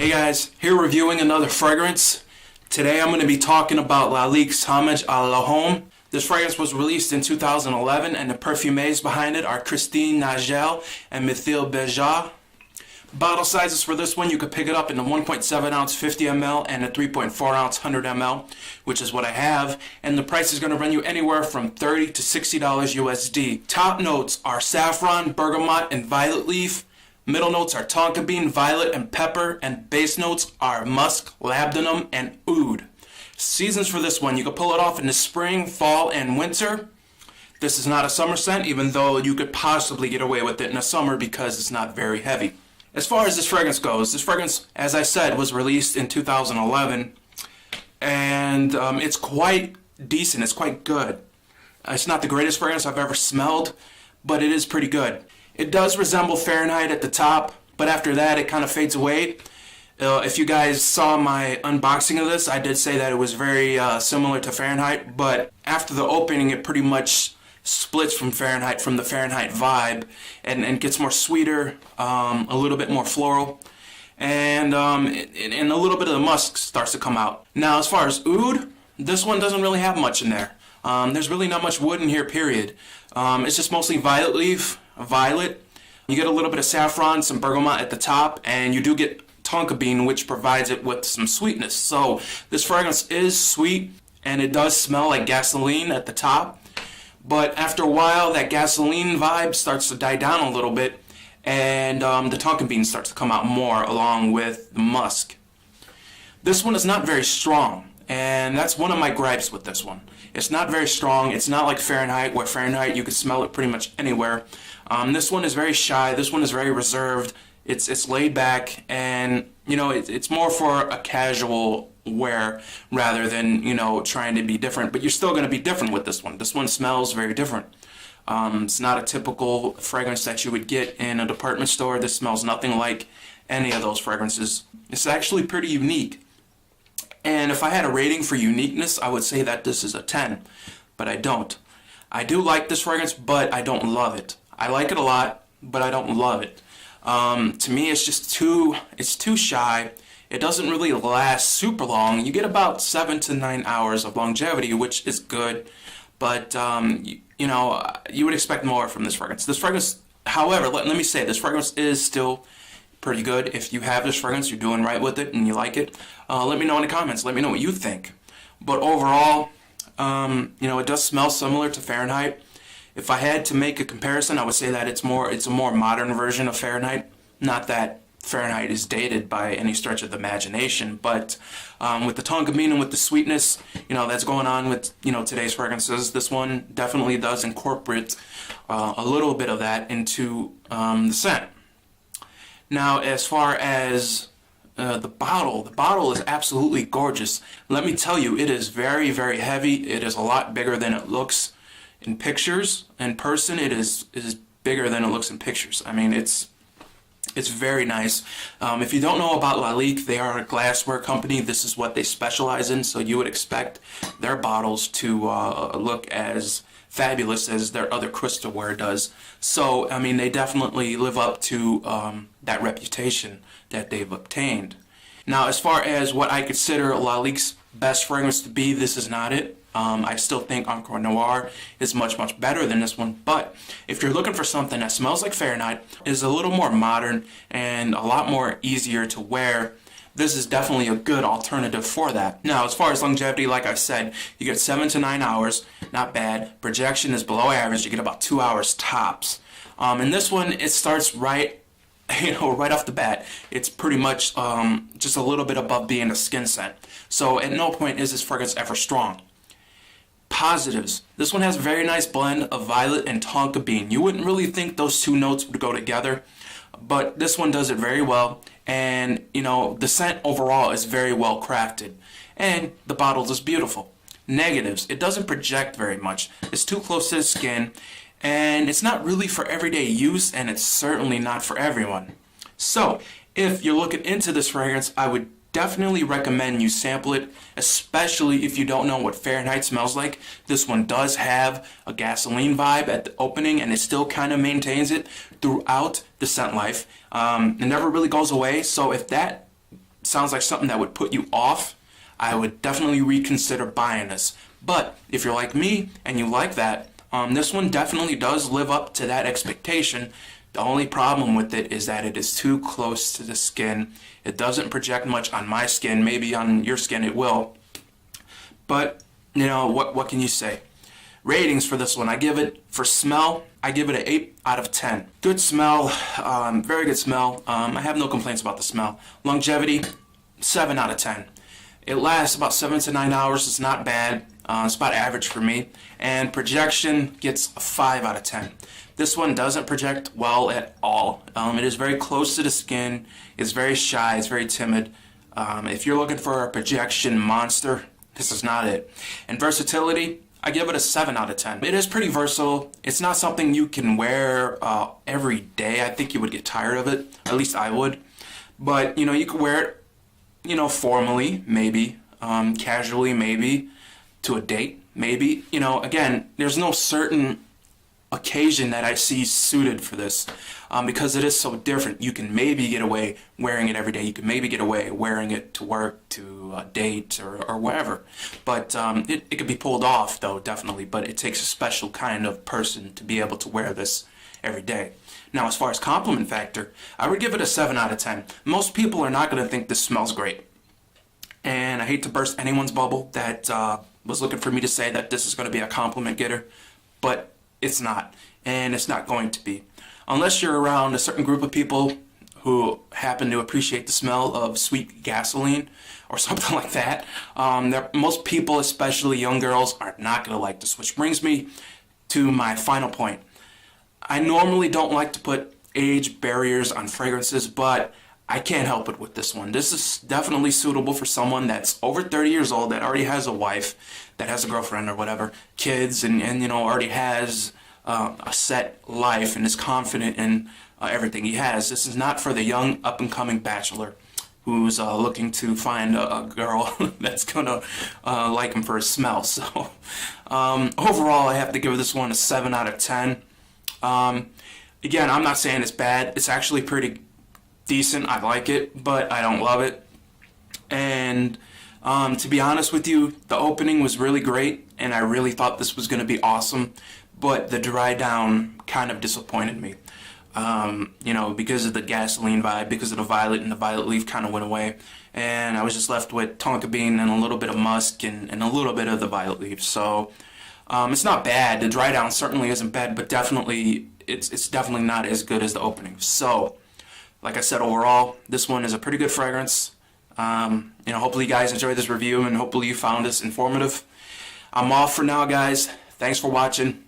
Hey guys, here reviewing another fragrance. Today I'm going to be talking about Lalique's Hommage A L'Homme. This fragrance was released in 2011 and the perfumés behind it are Christine Nagel and Mithil Beja. Bottle sizes for this one, you could pick it up in the 1.7 ounce 50 ml and the 3.4 ounce 100 ml, which is what I have, and the price is going to run you anywhere from $30 to $60 USD. Top notes are saffron, bergamot, and violet leaf. Middle notes are tonka bean, violet, and pepper, and base notes are musk, labdanum, and oud. Seasons for this one, you can pull it off in the spring, fall, and winter. This is not a summer scent, even though you could possibly get away with it in the summer because it's not very heavy. As far as this fragrance goes, this fragrance, as I said, was released in 2011, and it's quite decent, it's quite good. It's not the greatest fragrance I've ever smelled, but it is pretty good. It does resemble Fahrenheit at the top, but after that it kind of fades away. If you guys saw my unboxing of this, I did say that it was very similar to Fahrenheit, but after the opening it pretty much splits from Fahrenheit, from the Fahrenheit vibe, and gets more sweeter, a little bit more floral, and a little bit of the musk starts to come out. Now as far as oud, this one doesn't really have much in there. There's really not much wood in here, period. It's just mostly violet leaf, violet. You get a little bit of saffron, some bergamot at the top, and you do get tonka bean, which provides it with some sweetness. So this fragrance is sweet, and it does smell like gasoline at the top. But after a while, that gasoline vibe starts to die down a little bit, and the tonka bean starts to come out more along with the musk. This one is not very strong, and that's one of my gripes with this one. It's not very strong. It's not like Fahrenheit, where Fahrenheit you can smell it pretty much anywhere. This one is very shy. This one is very reserved. It's laid back, and you know it's more for a casual wear rather than trying to be different. But you're still going to be different with this one. This one smells very different. It's not a typical fragrance that you would get in a department store. This smells nothing like any of those fragrances. It's actually pretty unique. And if I had a rating for uniqueness, I would say that this is a 10, but I don't. I do like this fragrance, but I don't love it. I like it a lot, but I don't love it. To me, it's just too shy. It doesn't really last super long. You get about 7 to 9 hours of longevity, which is good, but you would expect more from this fragrance. This fragrance, however, let me say, this fragrance is still pretty good. If you have this fragrance, you're doing right with it and you like it, let me know in the comments. Let me know what you think. But overall, it does smell similar to Fahrenheit. If I had to make a comparison, I would say that it's a more modern version of Fahrenheit. Not that Fahrenheit is dated by any stretch of the imagination, but with the tonka bean and with the sweetness, that's going on with today's fragrances, this one definitely does incorporate a little bit of that into the scent. Now, as far as the bottle is absolutely gorgeous. Let me tell you, it is very, very heavy. It is a lot bigger than it looks in pictures. In person, it is bigger than it looks in pictures. I mean, it's very nice. If you don't know about Lalique, they are a glassware company. This is what they specialize in, so you would expect their bottles to look as fabulous as their other crystalware does. So, I mean, they definitely live up to that reputation that they've obtained. Now, as far as what I consider Lalique's best fragrance to be, this is not it. I still think Encore Noir is much, much better than this one, but if you're looking for something that smells like Fahrenheit, is a little more modern, and a lot more easier to wear, this is definitely a good alternative for that. Now, as far as longevity, like I said, you get 7 to 9 hours, not bad. Projection is below average, you get about 2 hours tops. And this one, it starts right off the bat. It's pretty much just a little bit above being a skin scent. So at no point is this fragrance ever strong. Positives. This one has a very nice blend of violet and tonka bean. You wouldn't really think those two notes would go together, but this one does it very well, and the scent overall is very well crafted, and the bottle is beautiful. Negatives. It doesn't project very much. It's too close to the skin, and it's not really for everyday use, and it's certainly not for everyone. So if you're looking into this fragrance, I would definitely recommend you sample it, especially if you don't know what Fahrenheit smells like. This one does have a gasoline vibe at the opening, and it still kind of maintains it throughout the scent life. It never really goes away, so if that sounds like something that would put you off, I would definitely reconsider buying this. But if you're like me and you like that, this one definitely does live up to that expectation. The only problem with it is that it is too close to the skin. It doesn't project much on my skin. Maybe on your skin it will. But, you know, what can you say? Ratings for this one, I give it, for smell, I give it an 8 out of 10. Good smell, very good smell. I have no complaints about the smell. Longevity, 7 out of 10. It lasts about 7 to 9 hours. It's not bad. It's about average for me. And projection gets a 5 out of 10. This one doesn't project well at all. It is very close to the skin. It's very shy. It's very timid. If you're looking for a projection monster, this is not it. And versatility, I give it a 7 out of 10. It is pretty versatile. It's not something you can wear every day. I think you would get tired of it. At least I would. But, you know, you could wear it, you know, formally, maybe. Casually, maybe. To a date, maybe. You know, again, there's no certain occasion that I see suited for this, because it is so different. You can maybe get away wearing it every day. You can maybe get away wearing it to work, to a date, or wherever. But it could be pulled off, though, definitely. But it takes a special kind of person to be able to wear this every day. Now, as far as compliment factor, I would give it a 7 out of 10. Most people are not going to think this smells great. And I hate to burst anyone's bubble that was looking for me to say that this is going to be a compliment getter, but it's not, and it's not going to be. Unless you're around a certain group of people who happen to appreciate the smell of sweet gasoline or something like that. Most people, especially young girls, are not going to like this, which brings me to my final point. I normally don't like to put age barriers on fragrances, but I can't help it with this one. This is definitely suitable for someone that's over 30 years old, that already has a wife, that has a girlfriend or whatever, kids, and you know, already has a set life and is confident in everything he has. This is not for the young up-and-coming bachelor who's looking to find a girl that's gonna like him for his smell. So overall, I have to give this one a 7 out of 10. Again, I'm not saying it's bad. It's actually pretty decent. I like it, but I don't love it. And to be honest with you, the opening was really great, and I really thought this was going to be awesome, but the dry down kind of disappointed me. You know, because of the gasoline vibe, because of the violet, and the violet leaf kind of went away, and I was just left with Tonka bean and a little bit of musk and a little bit of the violet leaf. So it's not bad. The dry down certainly isn't bad, but definitely it's definitely not as good as the opening. So like I said, overall, this one is a pretty good fragrance. You know, hopefully you guys enjoyed this review, and hopefully you found this informative. I'm off for now, guys. Thanks for watching.